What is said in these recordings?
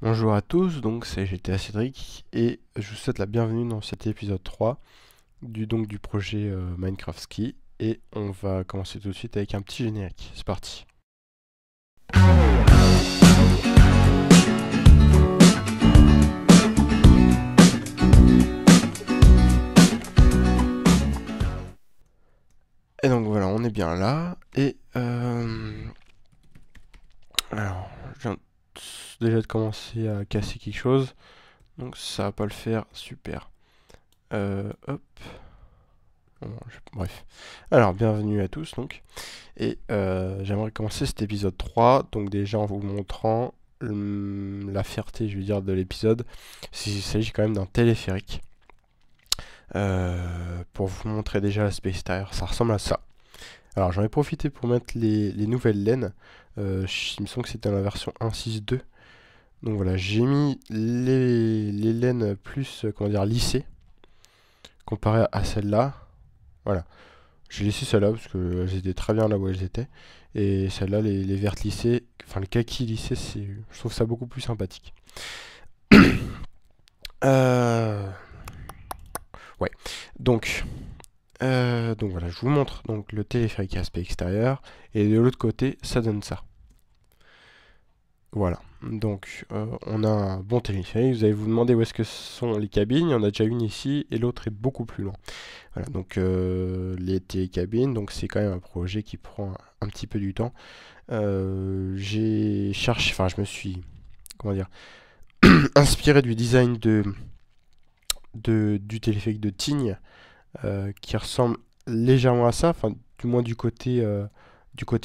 Bonjour à tous, donc c'est GTA Cédric et je vous souhaite la bienvenue dans cet épisode 3 du projet Minecraft Ski et on va commencer tout de suite avec un petit générique. C'est parti. Et donc voilà, on est bien là et alors je viens déjà de commencer à casser quelque chose, donc ça va pas le faire, super. Hop. Bref. Alors, bienvenue à tous donc. Et j'aimerais commencer cet épisode 3, donc déjà en vous montrant la fierté, je veux dire, de l'épisode. Il s'agit quand même d'un téléphérique. Pour vous montrer déjà l'aspect extérieur, ça ressemble à ça. Alors j'en ai profité pour mettre les nouvelles laines. Il me semble que c'était dans la version 1.6.2. Donc voilà, j'ai mis les laines plus, comment dire, lissées, comparé à celle-là. Voilà. J'ai laissé celle-là parce qu'elles étaient très bien là où elles étaient. Et celle-là, les vertes lissées, enfin les kakis lissés, je trouve ça beaucoup plus sympathique. Ouais. Donc voilà, je vous montre donc le téléphérique aspect extérieur. Et de l'autre côté, ça donne ça. Voilà. Donc on a un bon téléphérique. Vous allez vous demander où est-ce que sont les cabines. Il y en a déjà une ici et l'autre est beaucoup plus loin. Voilà, donc les télécabines, donc c'est quand même un projet qui prend un petit peu du temps. J'ai cherché, enfin je me suis, comment dire, inspiré du design du téléphérique de Tignes, qui ressemble légèrement à ça, enfin du moins du côté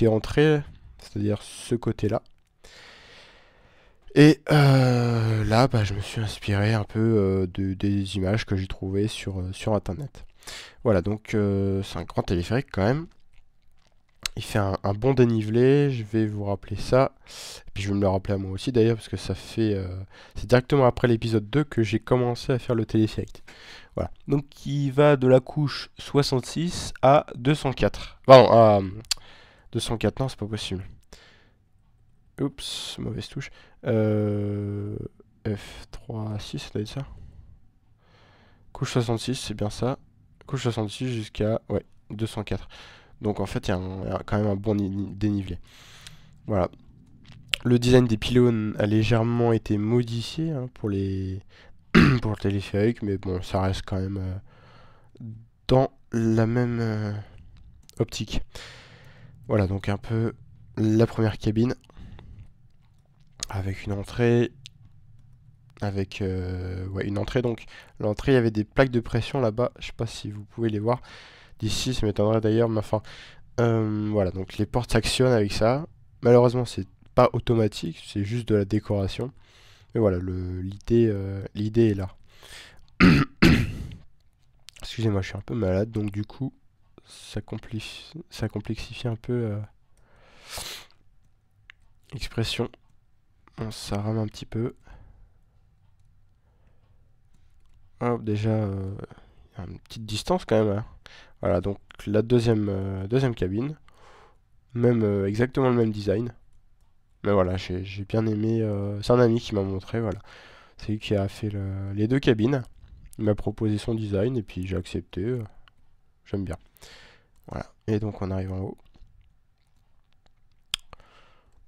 entrée, c'est-à-dire ce côté-là. Et là, bah, je me suis inspiré un peu des images que j'ai trouvées sur Internet. Voilà, donc c'est un grand téléphérique quand même. Il fait un bon dénivelé, je vais vous rappeler ça. Et puis je vais me le rappeler à moi aussi d'ailleurs, parce que ça fait... c'est directement après l'épisode 2 que j'ai commencé à faire le téléphérique. Voilà, donc il va de la couche 66 à 204. Pardon, à 204, non, c'est pas possible. Oups, mauvaise touche. F3, 6, ça doit être ça. Couche 66, c'est bien ça. Couche 66 jusqu'à, ouais, 204. Donc en fait, il y a quand même un bon dénivelé. Voilà. Le design des pylônes a légèrement été modifié pour pour le téléphérique, mais bon, ça reste quand même dans la même optique. Voilà, donc un peu la première cabine avec une entrée. Avec ouais, une entrée, donc l'entrée, il y avait des plaques de pression là-bas. Je sais pas si vous pouvez les voir d'ici, ça m'étonnerait d'ailleurs, mais enfin, voilà, donc les portes s'actionnent avec ça. Malheureusement, c'est pas automatique, c'est juste de la décoration. Mais voilà, l'idée est là. Excusez-moi, je suis un peu malade, donc du coup, ça complexifie un peu l'expression. Bon, ça rame un petit peu. Hop, déjà, il y a une petite distance quand même, hein. Voilà, donc la deuxième cabine. Même, exactement le même design. Mais voilà, j'ai bien aimé. C'est un ami qui m'a montré, voilà. C'est lui qui a fait les deux cabines. Il m'a proposé son design et puis j'ai accepté. J'aime bien. Voilà. Et donc on arrive en haut.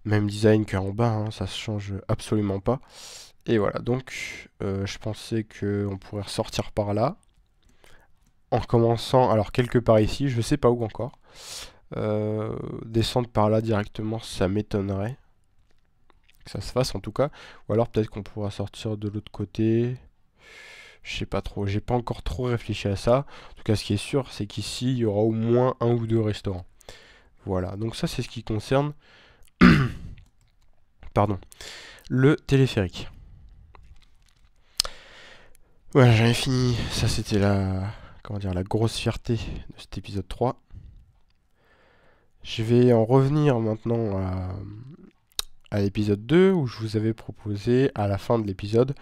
Même design qu'en bas, hein, ça se change absolument pas. Et voilà, donc je pensais qu'on pourrait ressortir par là. En commençant, alors quelque part ici, je sais pas où encore. Descendre par là directement, ça m'étonnerait que ça se fasse en tout cas. Ou alors peut-être qu'on pourra sortir de l'autre côté. Je sais pas trop, j'ai pas encore trop réfléchi à ça. En tout cas, ce qui est sûr, c'est qu'ici, il y aura au moins un ou deux restaurants. Voilà, donc ça, c'est ce qui concerne pardon, le téléphérique. Voilà, j'avais fini. Ça, c'était comment dire, la grosse fierté de cet épisode 3. Je vais en revenir maintenant à l'épisode 2 où je vous avais proposé à la fin de l'épisode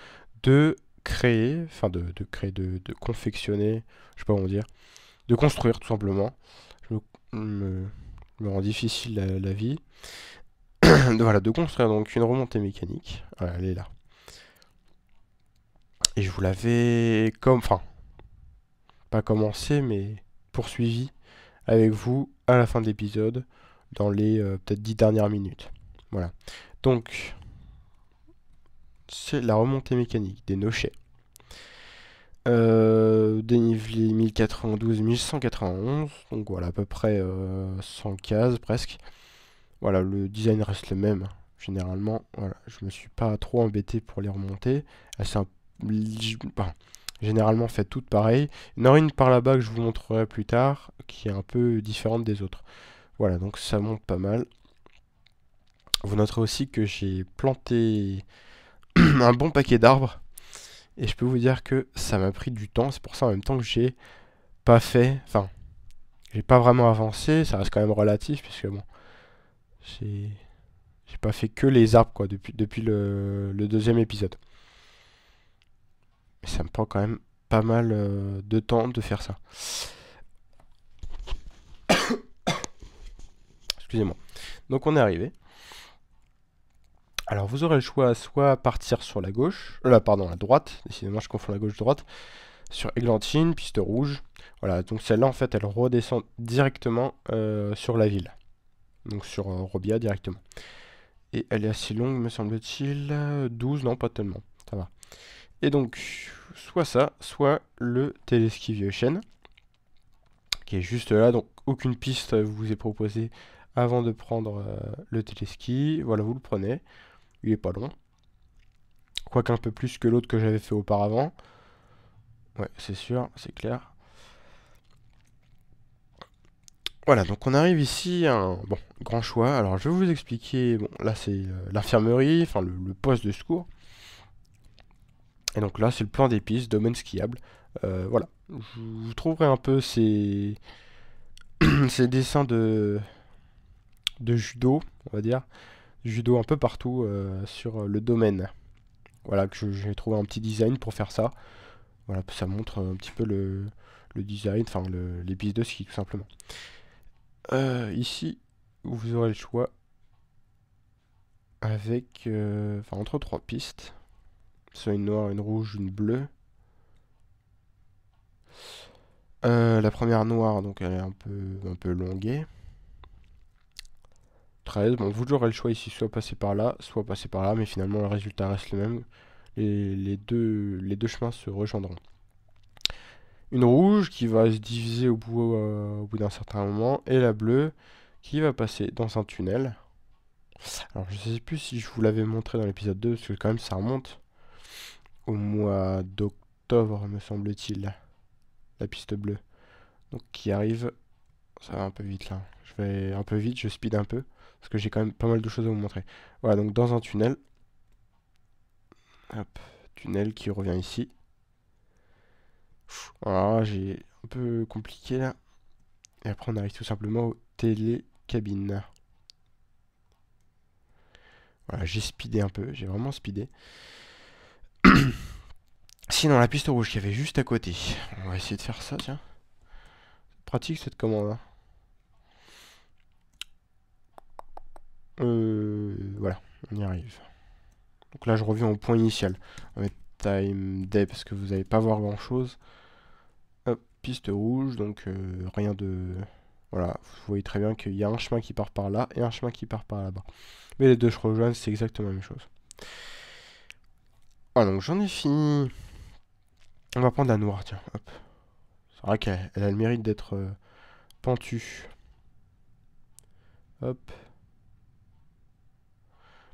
de créer, enfin de créer, de confectionner, je sais pas comment dire, de construire tout simplement. Je me rend difficile la vie. Voilà, de construire donc une remontée mécanique. Voilà, elle est là. Et je vous l'avais enfin, pas commencé, mais poursuivi avec vous à la fin de l'épisode, dans les peut-être 10 dernières minutes. Voilà. Donc, c'est la remontée mécanique des nochets. Dénivelé 1092-1191, donc voilà, à peu près 100 cases presque. Voilà, le design reste le même, généralement. Voilà, je me suis pas trop embêté pour les remonter. Elles sont généralement faites toutes pareilles. Il y en aura une par là-bas que je vous montrerai plus tard, qui est un peu différente des autres. Voilà, donc ça monte pas mal. Vous noterez aussi que j'ai planté un bon paquet d'arbres. Et je peux vous dire que ça m'a pris du temps. C'est pour ça en même temps que j'ai pas fait. Enfin, j'ai pas vraiment avancé. Ça reste quand même relatif. Puisque bon, j'ai pas fait que les arbres quoi depuis le deuxième épisode. Mais ça me prend quand même pas mal de temps de faire ça. Excusez-moi. Donc on est arrivé. Alors vous aurez le choix soit partir sur la gauche, pardon, la droite, décidément je confonds la gauche-droite, sur Églantine, piste rouge. Voilà, donc celle-là en fait elle redescend directement sur la ville. Donc sur Robia directement. Et elle est assez longue me semble-t-il, 12, non pas tellement, ça va. Et donc, soit ça, soit le téléski vieux chêne, qui est juste là, donc aucune piste vous est proposée avant de prendre le téléski. Voilà, vous le prenez, il est pas long. Quoique un peu plus que l'autre que j'avais fait auparavant. Ouais, c'est sûr, c'est clair. Voilà, donc on arrive ici à un bon, grand choix. Alors je vais vous expliquer, bon là c'est l'infirmerie, enfin le poste de secours. Et donc là c'est le plan des pistes, domaine skiable. Voilà, vous trouverez un peu ces, ces dessins de judo, on va dire. Judo un peu partout sur le domaine. Voilà, que j'ai trouvé un petit design pour faire ça. Voilà, ça montre un petit peu le design, enfin les pistes de ski tout simplement. Ici, vous aurez le choix avec, enfin entre trois pistes, soit une noire, une rouge, une bleue. La première noire, donc elle est un peu longuée. 13, bon vous aurez le choix ici, soit passer par là, soit passer par là, mais finalement le résultat reste le même. Les deux chemins se rejoindront. Une rouge qui va se diviser au bout d'un certain moment, et la bleue qui va passer dans un tunnel. Alors je sais plus si je vous l'avais montré dans l'épisode 2, parce que quand même ça remonte au mois d'octobre me semble-t-il, la piste bleue. Donc qui arrive, ça va un peu vite là. Je vais un peu vite, je speed un peu, parce que j'ai quand même pas mal de choses à vous montrer. Voilà, donc dans un tunnel. Hop, tunnel qui revient ici. Voilà, j'ai un peu compliqué là. Et après on arrive tout simplement aux télécabines. Voilà, j'ai speedé un peu, j'ai vraiment speedé. Sinon, la piste rouge qui avait juste à côté. On va essayer de faire ça, tiens. Pratique cette commande. Voilà, on y arrive. Donc là, je reviens au point initial. On va mettre time day parce que vous n'allez pas voir grand chose. Hop, piste rouge, donc rien de. Voilà, vous voyez très bien qu'il y a un chemin qui part par là et un chemin qui part par là-bas. Mais les deux se rejoignent, c'est exactement la même chose. Ah, donc j'en ai fini. On va prendre la noire, tiens. Hop. C'est vrai qu'elle a le mérite d'être pentue. Hop.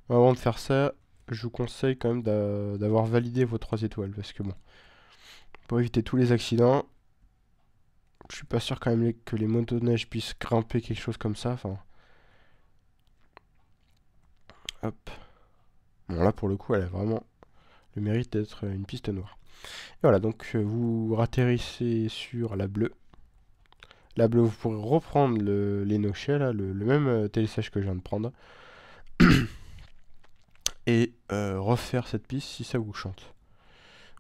Avant de faire ça, je vous conseille quand même d'avoir validé vos 3 étoiles. Parce que bon, pour éviter tous les accidents, je suis pas sûr quand même que les motoneiges puissent grimper quelque chose comme ça. Enfin. Hop. Bon là pour le coup elle a vraiment le mérite d'être une piste noire. Et voilà, donc vous atterrissez sur la bleue. La bleue, vous pourrez reprendre les nochets, là, le même télésage que je viens de prendre. Et refaire cette piste si ça vous chante.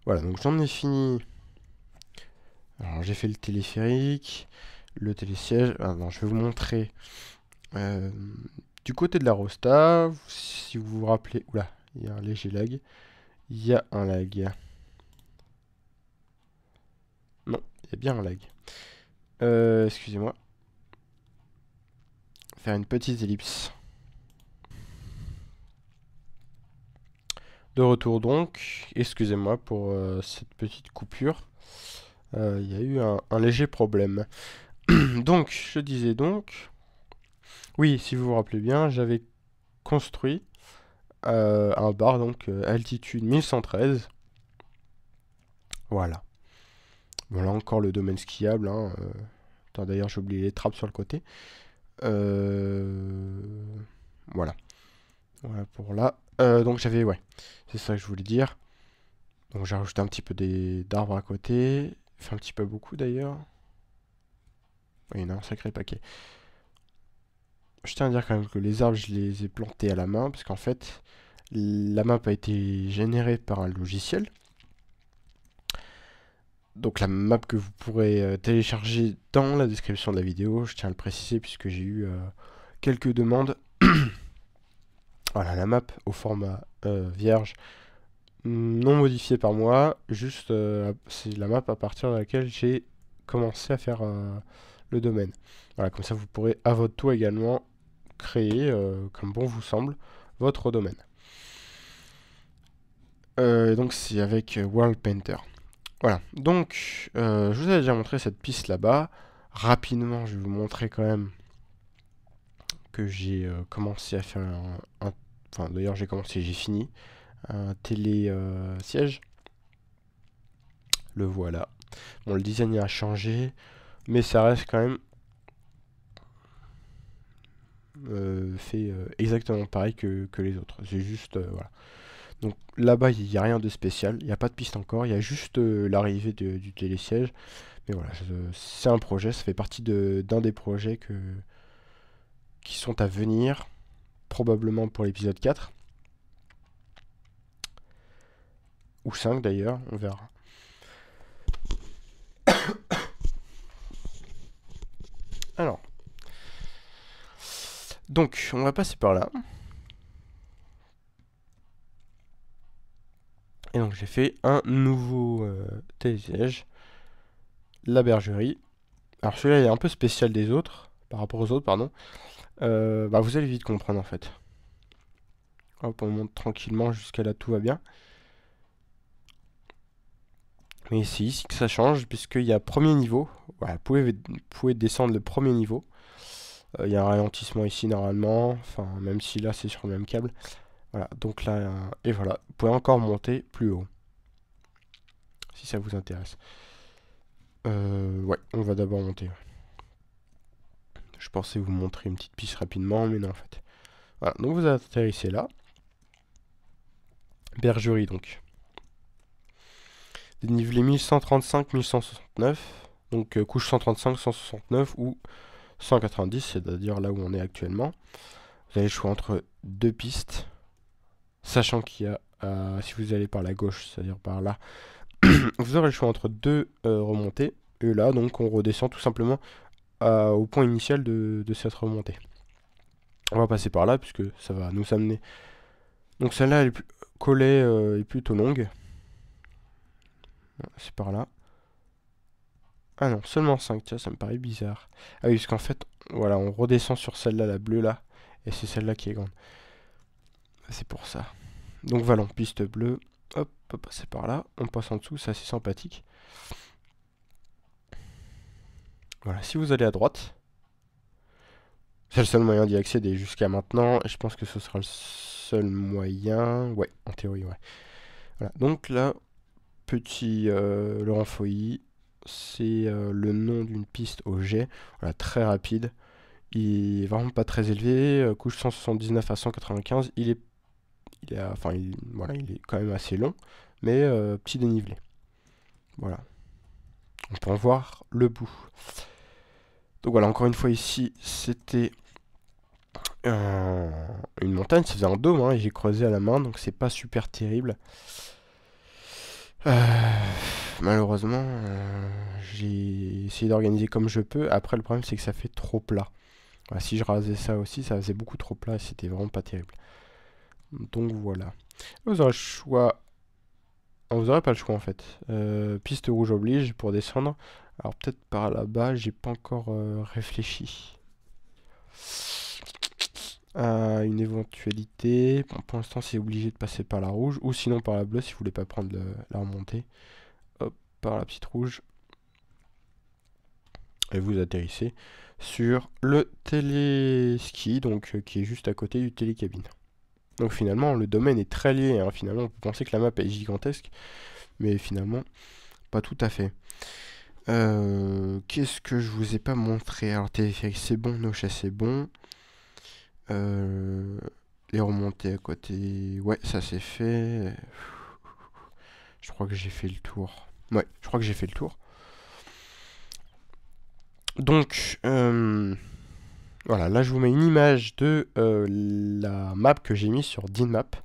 Voilà, donc j'en ai fini. Alors j'ai fait le téléphérique, le télésiège. Ah non, je vais vous montrer du côté de la Rosta. Si vous vous rappelez, oula, il y a un léger lag. Il y a un lag. Il y a bien un lag. Excusez-moi. Faire une petite ellipse. De retour donc. Excusez-moi pour cette petite coupure. Il y a eu un léger problème. Donc, je disais donc... Oui, si vous vous rappelez bien, j'avais construit un bar, donc altitude 1113. Voilà. Bon, là encore le domaine skiable. Hein, attends, d'ailleurs, j'ai oublié les trappes sur le côté. Voilà. Voilà pour là. Donc j'avais, ouais, c'est ça que je voulais dire. Donc j'ai rajouté un petit peu d'arbres à côté. Enfin, un petit peu beaucoup d'ailleurs. Oui, il y en a un sacré paquet. Je tiens à dire quand même que les arbres, je les ai plantés à la main, parce qu'en fait, la map a été générée par un logiciel. Donc la map que vous pourrez télécharger dans la description de la vidéo, je tiens à le préciser puisque j'ai eu quelques demandes. Voilà, la map au format vierge, non modifié par moi, juste c'est la map à partir de laquelle j'ai commencé à faire le domaine. Voilà, comme ça vous pourrez à votre tour également créer, comme bon vous semble, votre domaine. Donc c'est avec World Painter. Voilà, donc je vous avais déjà montré cette piste là-bas. Rapidement, je vais vous montrer quand même que j'ai commencé à faire enfin d'ailleurs j'ai commencé, j'ai fini un télé siège. Le voilà. Bon, le design a changé, mais ça reste quand même fait exactement pareil que les autres. C'est juste, voilà. Donc là-bas, il n'y a rien de spécial. Il n'y a pas de piste encore. Il y a juste l'arrivée du télésiège. Mais voilà, c'est un projet. Ça fait partie d'un des projets qui sont à venir. Probablement pour l'épisode 4. Ou 5 d'ailleurs, on verra. Alors. Donc, on va passer par là. Et donc j'ai fait un nouveau télésiège. La bergerie. Alors celui-là est un peu spécial des autres. Par rapport aux autres, pardon. Bah, vous allez vite comprendre en fait. Hop, on monte tranquillement jusqu'à là, tout va bien. Mais c'est ici que ça change, puisqu'il y a premier niveau. Voilà, vous pouvez descendre le premier niveau. Il y a un ralentissement ici normalement. Enfin, même si là c'est sur le même câble. Voilà, donc là, et voilà. Vous pouvez encore monter plus haut. Si ça vous intéresse. Ouais, on va d'abord monter. Je pensais vous montrer une petite piste rapidement, mais non en fait. Voilà, donc vous atterrissez là. Bergerie donc. Dénivelé 1135, 1169. Donc couche 135, 169 ou 190, c'est-à-dire là où on est actuellement. Vous avez le choix entre deux pistes. Sachant qu'il y a, si vous allez par la gauche, c'est-à-dire par là, vous aurez le choix entre deux remontées. Et là, donc, on redescend tout simplement au point initial de cette remontée. On va passer par là, puisque ça va nous amener... Donc celle-là, elle est collée est plutôt longue. C'est par là. Ah non, seulement 5, tiens, ça me paraît bizarre. Ah oui, parce qu'en fait, voilà, on redescend sur celle-là, la bleue là, et c'est celle-là qui est grande. C'est pour ça. Donc voilà, piste bleue, hop, on peut passer par là, on passe en dessous, c'est assez sympathique. Voilà, si vous allez à droite, c'est le seul moyen d'y accéder jusqu'à maintenant, et je pense que ce sera le seul moyen, ouais, en théorie, ouais. Voilà, donc là, petit Laurent Foilly, c'est le nom d'une piste au jet, voilà, très rapide. Il est vraiment pas très élevé, couche 179 à 195, voilà, il est quand même assez long, mais petit dénivelé. Voilà. On peut en voir le bout. Donc voilà, encore une fois ici, c'était une montagne, ça faisait un dôme, hein, et j'ai creusé à la main, donc c'est pas super terrible. Malheureusement, j'ai essayé d'organiser comme je peux. Après, le problème, c'est que ça fait trop plat. Voilà, si je rasais ça aussi, ça faisait beaucoup trop plat et c'était vraiment pas terrible. Donc voilà. Vous aurez le choix. Vous n'aurez pas le choix en fait. Piste rouge oblige pour descendre. Alors peut-être par là-bas, j'ai pas encore réfléchi à une éventualité. Bon, pour l'instant, c'est obligé de passer par la rouge, ou sinon par la bleue si vous voulez pas prendre la remontée. Hop, par la petite rouge. Et vous atterrissez sur le téléski, donc qui est juste à côté du télécabine. Donc finalement, le domaine est très lié, hein. Finalement, on peut penser que la map est gigantesque, mais finalement, pas tout à fait. Qu'est-ce que je vous ai pas montré? Alors, téléphérique, c'est bon, Nochet, c'est bon. Les remontées à côté, ouais, ça c'est fait. Je crois que j'ai fait le tour. Ouais, je crois que j'ai fait le tour. Donc, voilà, là je vous mets une image de la map que j'ai mise sur DynMap.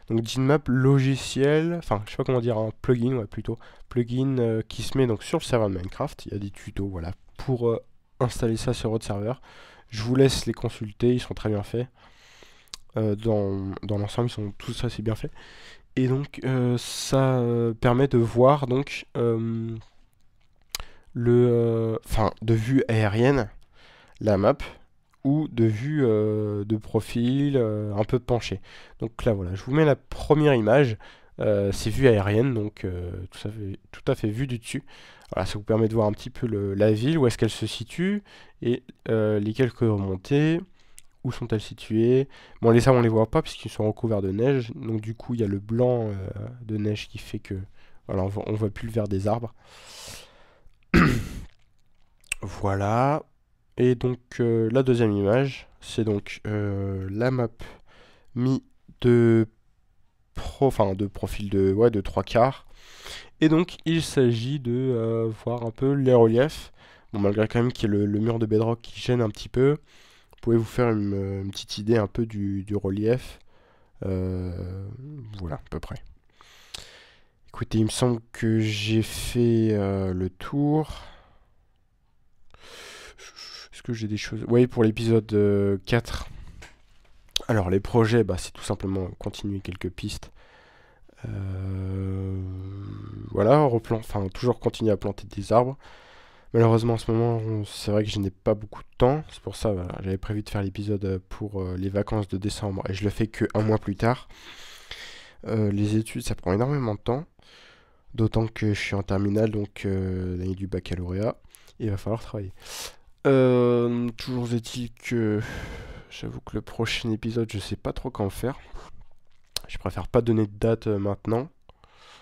Donc DynMap, logiciel, enfin je sais pas comment dire, un plugin, ouais plutôt, plugin qui se met donc sur le serveur de Minecraft. Il y a des tutos, voilà, pour installer ça sur votre serveur. Je vous laisse les consulter, ils sont très bien faits. Dans l'ensemble, ils sont tous assez bien faits. Et donc ça permet de voir donc de vue aérienne la map ou de vue de profil un peu penché. Donc là voilà, je vous mets la première image, c'est vue aérienne, donc tout à fait vue du dessus. Voilà, ça vous permet de voir un petit peu la ville, où est-ce qu'elle se situe, et les quelques remontées, où sont-elles situées. Bon, les arbres on les voit pas puisqu'ils sont recouverts de neige, donc du coup il y a le blanc de neige qui fait que voilà, on voit plus le vert des arbres. Voilà. Et donc la deuxième image, c'est donc la map mis de de profil de 3/4. Et donc il s'agit de voir un peu les reliefs. Bon, malgré quand même qu'il y ait le mur de bedrock qui gêne un petit peu, vous pouvez vous faire une petite idée un peu du relief. Voilà, à peu près. Écoutez, il me semble que j'ai fait le tour. Est-ce que j'ai des choses... Oui, pour l'épisode 4. Alors, les projets, bah, c'est tout simplement continuer quelques pistes. Voilà, toujours continuer à planter des arbres. Malheureusement, en ce moment, c'est vrai que je n'ai pas beaucoup de temps. C'est pour ça, voilà, j'avais prévu de faire l'épisode pour les vacances de décembre. Et je le fais que un mois plus tard. Les études, ça prend énormément de temps. D'autant que je suis en terminale, donc l'année du baccalauréat. Et il va falloir travailler. Toujours est-il que j'avoue que le prochain épisode, je sais pas trop quand faire. Je préfère pas donner de date maintenant.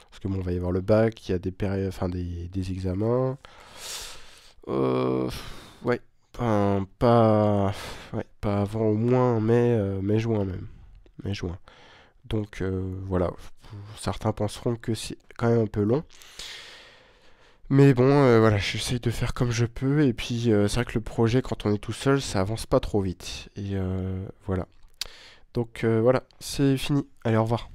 Parce que bon, on va y avoir le bac, il y a des périodes, des examens. Ouais, pas avant au moins mai-juin même. Mai-juin. Donc voilà, certains penseront que c'est quand même un peu long. Mais bon, voilà, j'essaye de faire comme je peux. Et puis, c'est vrai que le projet, quand on est tout seul, ça avance pas trop vite. Et voilà. Donc, voilà, c'est fini. Allez, au revoir.